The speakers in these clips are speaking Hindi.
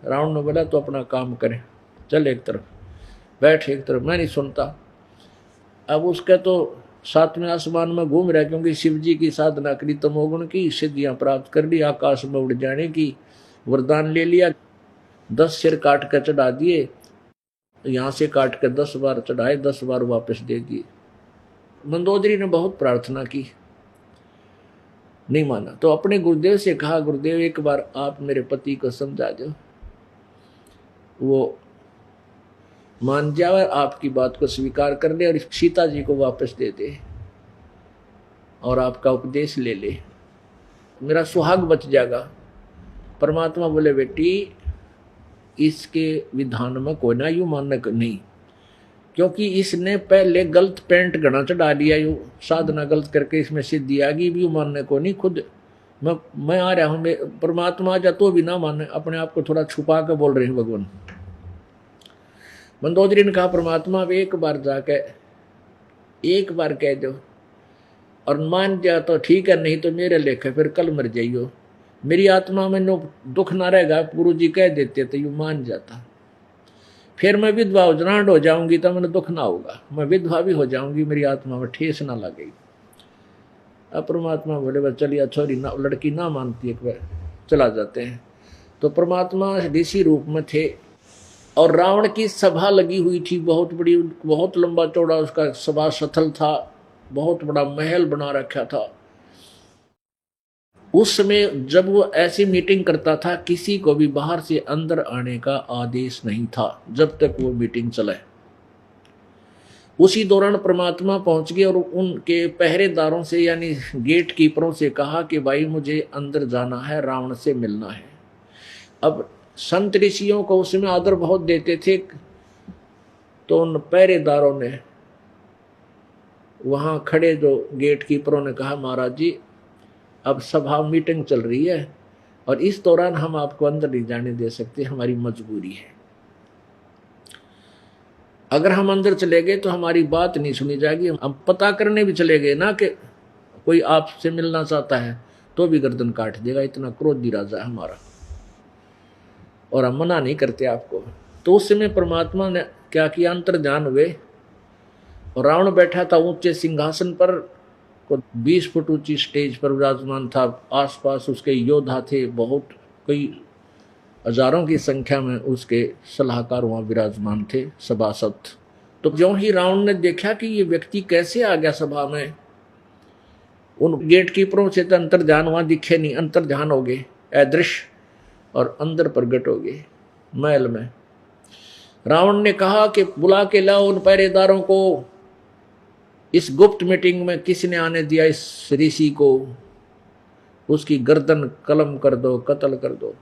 रावण ने बोला तो अपना काम करे, चल एक तरफ बैठ, एक तरफ, मैं नहीं सुनता। अब उसका तो सातवें आसमान में घूम रहा है, क्योंकि शिव जी की साधना करी, तमोगुण की सिद्धियां प्राप्त कर ली, आकाश में उड़ जाने की वरदान ले लिया, 10 सिर काट कर चढ़ा दिए, यहां से काट कर 10 बार चढ़ाए, 10 बार वापस दे दिए। मंदोदरी ने बहुत प्रार्थना की, नहीं माना, तो अपने गुरुदेव से कहा, गुरुदेव एक बार आप मेरे पति को समझा दो, वो मान जाए, आपकी बात को स्वीकार कर ले और सीता जी को वापस दे दे और आपका उपदेश ले ले, मेरा सुहाग बच जाएगा। परमात्मा बोले, बेटी इसके विधान में कोई ना यूं मानने को नहीं, क्योंकि इसने पहले गलत पेंट घना चढ़ा लिया, यूं साधना गलत करके इसमें सिद्धि आ गई, भी यूं मानने को नहीं। खुद मैं आ रहा हूं, परमात्मा आ जा तो भी ना माने, अपने आप को थोड़ा छुपा के बोल रहे हैं भगवान। मंदोदरी ने कहा, परमात्मा अब एक बार जाके एक बार कह दो और मान जा तो ठीक है, नहीं तो मेरे लेखे फिर कल मर जाइयो, मेरी आत्मा में नो दुख ना रहेगा। गुरु जी कह देते तो यू मान जाता, फिर मैं विधवा उजरांड हो जाऊंगी तो मैंने दुख ना होगा, मैं विधवा भी हो जाऊंगी, मेरी आत्मा में ठेस ना लगेगी। अब परमात्मा बोले, बस चलिए, छोरी ना, लड़की ना मानती, एक बार चला जाते हैं। तो परमात्मा ऋषि रूप में थे और रावण की सभा लगी हुई थी, बहुत बड़ी, बहुत लंबा चौड़ा उसका सभा स्थल था, बहुत बड़ा महल बना रखा था। उस समय जब वो ऐसी मीटिंग करता था, किसी को भी बाहर से अंदर आने का आदेश नहीं था जब तक वो मीटिंग चले। उसी दौरान परमात्मा पहुंच गए और उनके पहरेदारों से यानी गेट कीपरों से कहा कि भाई मुझे अंदर जाना है, रावण से मिलना है। अब संत ऋषियों को उसमें आदर बहुत देते थे, तो उन पहरेदारों ने, वहां खड़े जो गेट कीपरों ने कहा, महाराज जी अब सभा मीटिंग चल रही है और इस दौरान हम आपको अंदर नहीं जाने दे सकते, हमारी मजबूरी है। अगर हम अंदर चले गए तो हमारी बात नहीं सुनी जाएगी, हम पता करने भी चले गए ना कि कोई आपसे मिलना चाहता है तो भी गर्दन काट देगा, इतना क्रोधी राजा है हमारा, और हम मना नहीं करते आपको। तो उस समय परमात्मा ने क्या किया, अंतर्ध्यान हुए और रावण बैठा था ऊंचे सिंहासन पर, को 20 फुट ऊंची स्टेज पर विराजमान था, आसपास उसके योद्धा थे, बहुत कई हजारों की संख्या में उसके सलाहकार वहां विराजमान थे, सभासद। तो ज्यों ही रावण ने देखा कि ये व्यक्ति कैसे आ गया सभा में, उन गेट कीपरों से तो अंतर्ध्यान वहां दिखे नहीं, अंतर्ध्यान हो गए अदृश्य और अंदर प्रगट हो गए महल में। रावण ने कहा कि बुला के लाओ उन पहरेदारों को, इस गुप्त मीटिंग में किसने आने दिया इस ऋषि को, उसकी गर्दन कलम कर दो, कत्ल कर दो।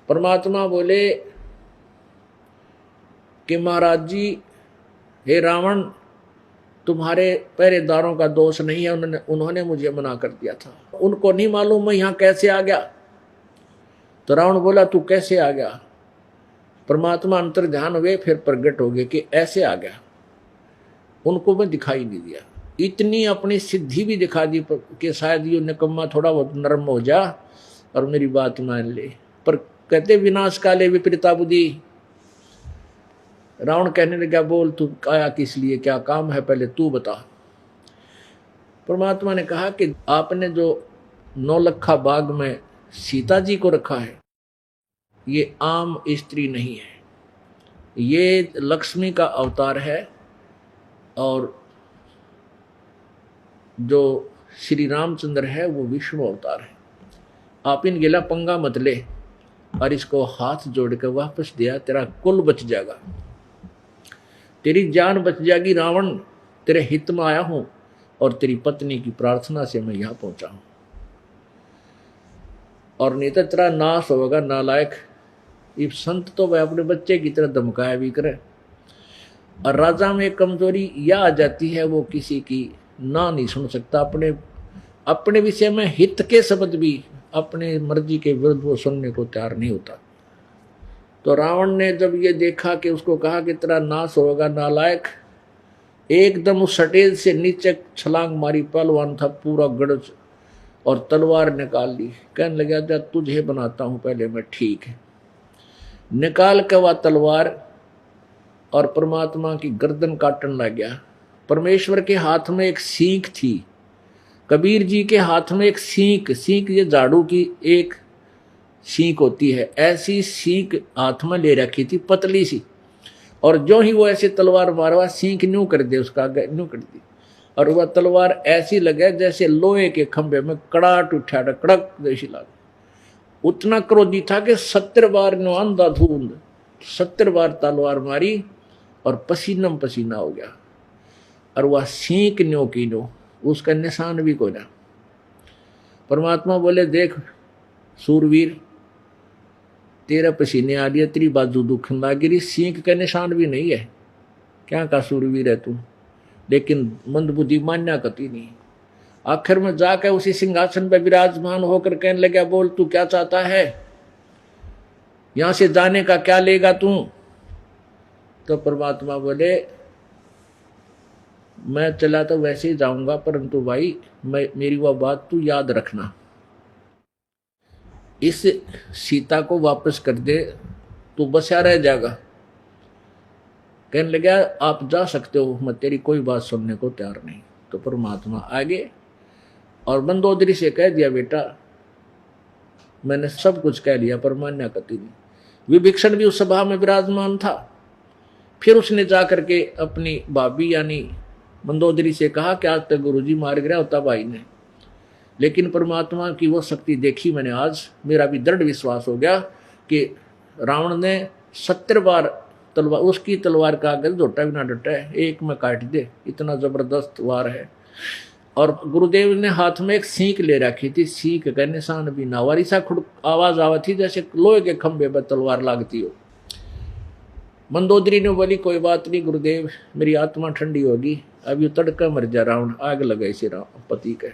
परमात्मा बोले कि महाराज जी, हे रावण, तुम्हारे पहरेदारों का दोष नहीं है, उन्होंने मुझे मना कर दिया था, उनको नहीं मालूम मैं यहां कैसे आ गया। तो रावण बोला, तू कैसे आ गया? परमात्मा अंतर्ध्यान हुए, फिर प्रगट हो गए कि ऐसे आ गया, उनको मैं दिखाई नहीं दिया। इतनी अपनी सिद्धि भी दिखा दी कि शायद ये निकम्मा थोड़ा बहुत नरम हो जा और मेरी बात मान ले। पर कहते विनाश काले विपरीता बुद्धि। रावण कहने लगा, बोल तू आया किस लिए, क्या काम है, पहले तू बता। परमात्मा ने कहा कि आपने जो 9 लखा बाग में सीता जी को रखा है, ये आम स्त्री नहीं है, ये लक्ष्मी का अवतार है, और जो श्री रामचंद्र है वो विष्णु अवतार है। आप इन गिला पंगा मत ले और इसको हाथ जोड़ कर वापस दिया, तेरा कुल बच जाएगा, तेरी जान बच जाएगी। रावण, तेरे हित में आया हूं और तेरी पत्नी की प्रार्थना से मैं यहां पहुंचा हूं, और नहीं तो तेरा नाश होगा नालायक। ये संत तो वह अपने बच्चे की तरह धमकाया भी करे, और राजा में कमजोरी यह आ जाती है, वो किसी की ना नहीं सुन सकता, अपने विषय में हित के शब्द भी अपने मर्जी के विरुद्ध वो सुनने को तैयार नहीं होता। तो रावण ने जब ये देखा कि उसको कहा कि तेरा नाश होगा नालायक, एकदम उस सटेज से नीचे छलांग मारी। पहलवान था, पूरा गढ़ और तलवार निकाल ली। कहने लगा जा तुझे बनाता हूं पहले मैं, ठीक है। निकाल के वह तलवार और परमात्मा की गर्दन काटने लग गया। परमेश्वर के हाथ में एक सीख थी, कबीर जी के हाथ में एक सीख, सीख ये झाड़ू की एक सीख होती है, ऐसी सीख हाथ में ले रखी थी पतली सी। और जो ही वो ऐसे तलवार मारवा, सीख न्यू कर दे, उसका न्यू कर दी, और वह तलवार ऐसी लगे जैसे लोहे के खंभे में कड़ाट उठा, कड़क जैसी लगे। उतना क्रोधी था कि 70 बार नो अंधाधुंध 70 बार तलवार मारी और पसीना पसीना हो गया। और वह सीख न्यो की नो, उसका निशान भी कोई ना। परमात्मा बोले देख सूरवीर, तेरा पसीने आ रही है, तेरी बाजू दुखन लग रही, सीख का निशान भी नहीं है, क्या का सूरवीर है तू। लेकिन मंदबुद्धि मान्या कती नहीं। आखिर में जाकर उसी सिंहासन पर विराजमान होकर कहने लगा बोल तू क्या चाहता है, यहां से जाने का क्या लेगा तू। तो परमात्मा बोले मैं चला तो वैसे ही जाऊंगा, परंतु भाई मेरी वह बात तू याद रखना, इस सीता को वापस कर दे, तू बसा रह जाएगा। कहने लगा आप जा सकते हो, मैं तेरी कोई बात सुनने को तैयार नहीं। तो परमात्मा आगे और मंदोदरी से कह दिया बेटा मैंने सब कुछ कह लिया, पर मान्या कती नहीं। विभीषण भी उस सभा में विराजमान था। फिर उसने जाकर के अपनी भाभी यानी मंदोदरी से कहा कि आज तक गुरुजी मार गया होता भाई ने, लेकिन परमात्मा की वो शक्ति देखी मैंने आज, मेरा भी दृढ़ विश्वास हो गया कि रावण ने 70 बार तलवार, उसकी तलवार का आगे झोटा भी ना डटा है, एक में काट दे, इतना जबरदस्त वार है। और गुरुदेव ने हाथ में एक सीख ले रखी थी, सीख का निशान भी ना, वारी सा खुड़ आवाज आवा थी जैसे लोहे के खंभे पर तलवार लागती हो। मंदोदरी ने बोली कोई बात नहीं गुरुदेव, मेरी आत्मा ठंडी होगी, अब यू तड़का मर जा रावण, आग लगा इसे पति के।